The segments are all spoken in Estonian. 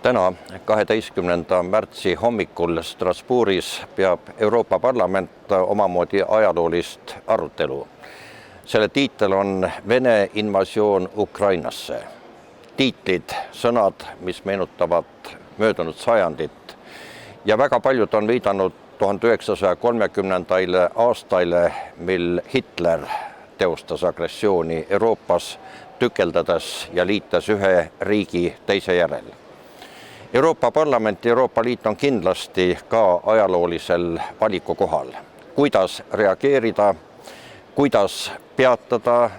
Täna, 12. märtsi hommikul Strasbourgis peab Euroopa Parlament omamoodi ajaloolist arutelu. Selle tiitel on Vene invasioon Ukrainasse. Tiitlid, sõnad, mis meenutavad möödunud sajandit ja väga paljud on viidanud 1930. aastaile, mil Hitler teostas agressiooni Euroopas, tükeldades ja liites ühe riigi teise järel. Euroopa Parlament ja Euroopa Liit on kindlasti ka ajaloolisel valikukohal. Kuidas reageerida, kuidas peatada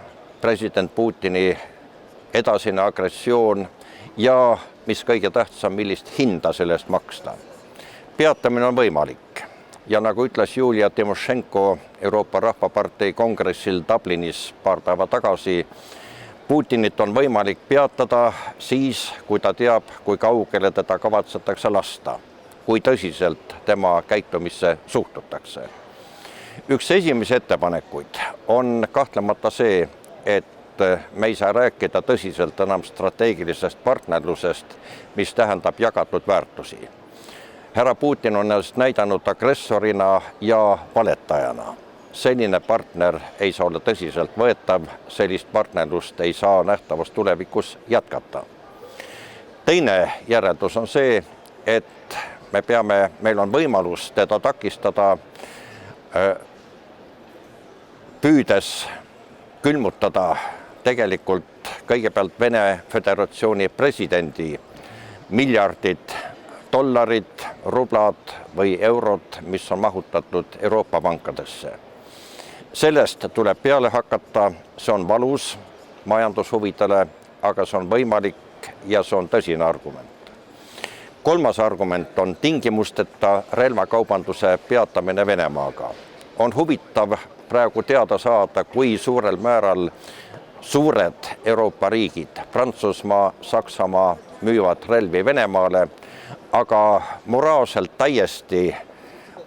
president Putini edasine agressioon ja mis kõige tähtsam, millist hinda sellest maksta. Peatamine on võimalik ja nagu ütles Julia Timošenko Euroopa Rahvapartei kongressil Dublinis paar päeva tagasi, Putinit on võimalik peatada siis, kui ta teab, kui kaugele teda kavatsetakse lasta, kui tõsiselt tema käitumisse suhtutakse. Üks esimesi ettepanekuid on kahtlemata see, et me ei saa rääkida tõsiselt enam strateegilisest partnerlusest, mis tähendab jagatud väärtusi. Härra Putin on ennast näidanud agressorina ja valetajana. Selline partner ei saa olla tõsiselt võetav, sellist partnerlust ei saa nähtavas tulevikus jätkata. Teine järeldus on see, et meil on võimalus teda takistada, püüdes külmutada tegelikult kõigepealt Vene Föderatsiooni presidendi miljardid dollarid, rublad või eurod, mis on mahutatud Euroopa pankadesse. Sellest tuleb peale hakata, see on valus majandushuvidele, aga see on võimalik ja see on tõsine argument. Kolmas argument on tingimusteta relvakaubanduse peatamine Venemaaga. On huvitav praegu teada saada, kui suurel määral suured Euroopa riigid, Prantsusmaa, Saksamaa müüvad relvi Venemaale, aga moraalselt täiesti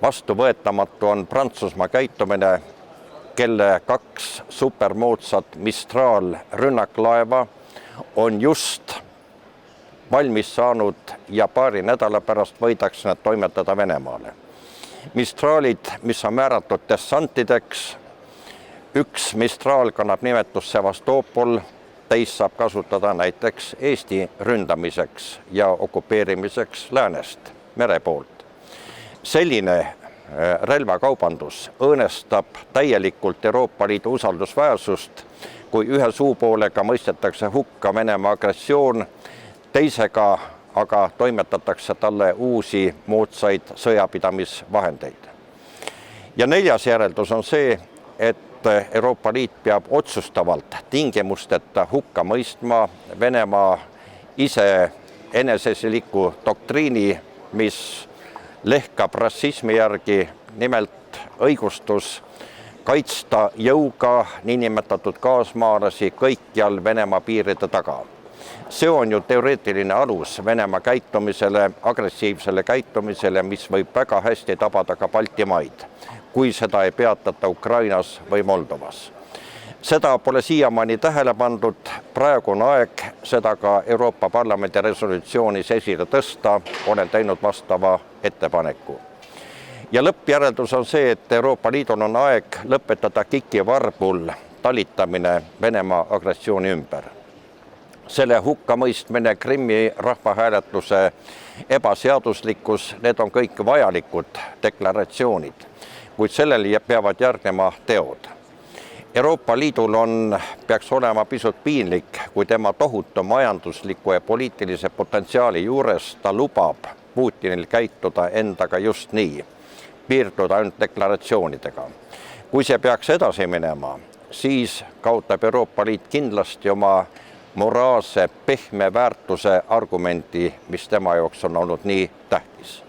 vastuvõetamatu on Prantsusmaa käitumine, kelle 2 supermoodsat Mistral rünnaklaeva on just valmis saanud ja paari nädala pärast võidakse nad toimetada Venemaale. Mistralid, mis on määratud dessantideks, üks Mistral kannab nimetust Sevastopol, teist saab kasutada näiteks Eesti ründamiseks ja okupeerimiseks läänest, mere poolt. Selline relvakaubandus õõnestab täielikult Euroopa Liidu usaldusväärsust, kui ühe suupoolega mõistetakse hukka Venemaa agressioon, teisega aga toimetatakse talle uusi moodsaid sõjapidamisvahendeid. Ja neljas järeldus on see, et Euroopa Liit peab otsustavalt tingimusteta hukka mõistma Venemaa enesesiliku doktriini, mis lehkab rassismi järgi, nimelt õigustus kaitsta jõuga niinimetatud kaasmaalasi kõikjal Venemaa piiride taga. See on ju teoreetiline alus Venemaa käitumisele, agressiivsele käitumisele, mis võib väga hästi tabada ka Baltimaid, kui seda ei peatata Ukrainas või Moldovas. Seda pole siiamaani tähele pandud, praegu on aeg seda ka Euroopa Parlamendi resolutsioonis esile tõsta, olen teinud vastava ettepaneku. Ja lõppjäreldus on see, et Euroopa Liidul on aeg lõpetada kikivarbul talitamine Venemaa agressiooni ümber. Selle hukkamõistmine, Krimmi rahvahääletuse ebaseaduslikkus, need on kõik vajalikud deklaratsioonid, kuid sellele peavad järgnema teod. Euroopa Liidul peaks olema pisut piinlik, kui tema tohutu majandusliku ja poliitilise potentsiaali juures ta lubab Putinil käituda endaga just nii, piirduda ainult deklaratsioonidega. Kui see peaks edasi minema, siis kaotab Euroopa Liit kindlasti oma moraalse pehme väärtuse argumenti, mis tema jaoks on olnud nii tähtis.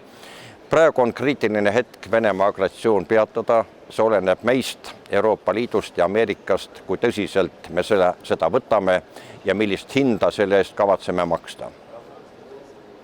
Praegu on kriitiline hetk Venemaa agressioon peatada, see oleneb meist, Euroopa Liidust ja Ameerikast, kui tõsiselt me seda võtame ja millist hinda selle eest kavatseme maksta.